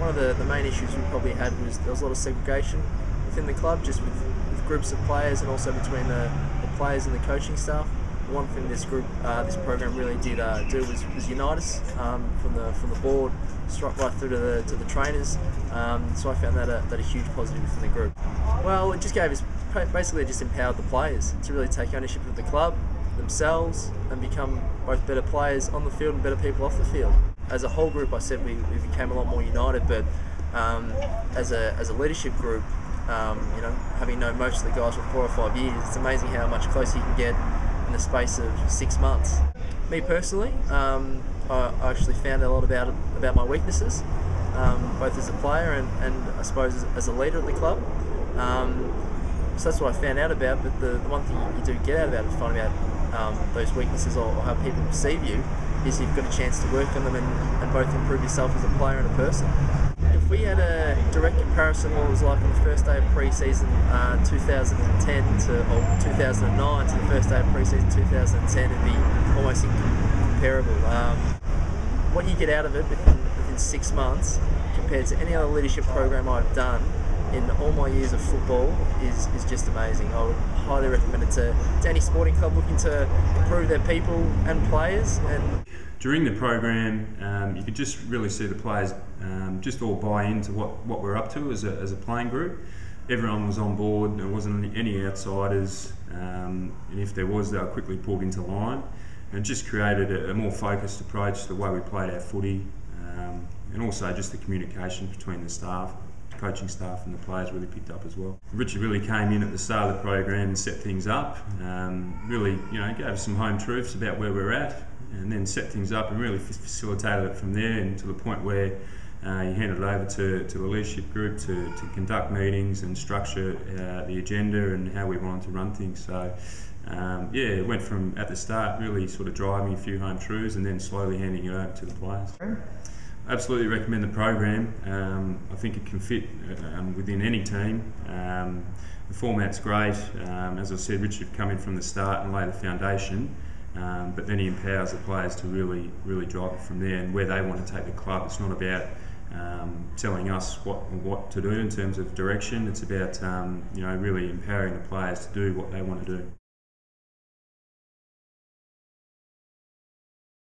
one of the main issues we probably had was there was a lot of segregation within the club, just with groups of players and also between the players and the coaching staff. One thing this program really did do was unite us from the board right through to the trainers. So I found that a huge positive within the group. Well, it just gave us, basically it just empowered the players to really take ownership of the club themselves and become both better players on the field and better people off the field. As a whole group, I said we became a lot more united, but as a leadership group, having known most of the guys for 4 or 5 years, it's amazing how much closer you can get in the space of 6 months. Me personally, I actually found a lot about my weaknesses, both as a player and I suppose as a leader of the club. So that's what I found out about, but the one thing you do get out about it, find out those weaknesses or how people perceive you, is you've got a chance to work on them and both improve yourself as a player and a person. If we had a direct comparison of what it was like on the first day of pre-season 2010 or 2009 to the first day of pre-season 2010, it'd be almost incomparable. What you get out of it within 6 months compared to any other leadership program I've done in all my years of football is just amazing. I would highly recommend it to any sporting club looking to improve their people and players. And during the program, you could just really see the players just all buy into what we're up to as a playing group. Everyone was on board. There wasn't any outsiders, and if there was, they were quickly pulled into line. And it just created a more focused approach to the way we played our footy, and also just the communication between the staff. Coaching staff and the players really picked up as well. Richard really came in at the start of the program and set things up. Really, gave us some home truths about where we're at, and then set things up and really facilitated it from there, and to the point where he handed it over to the leadership group to conduct meetings and structure the agenda and how we wanted to run things. So it went from at the start really sort of driving a few home truths and then slowly handing it over to the players. Absolutely recommend the program. I think it can fit within any team. The format's great. As I said, Richard come in from the start and lay the foundation, but then he empowers the players to really drive it from there and where they want to take the club. It's not about telling us what to do in terms of direction. It's about really empowering the players to do what they want to do.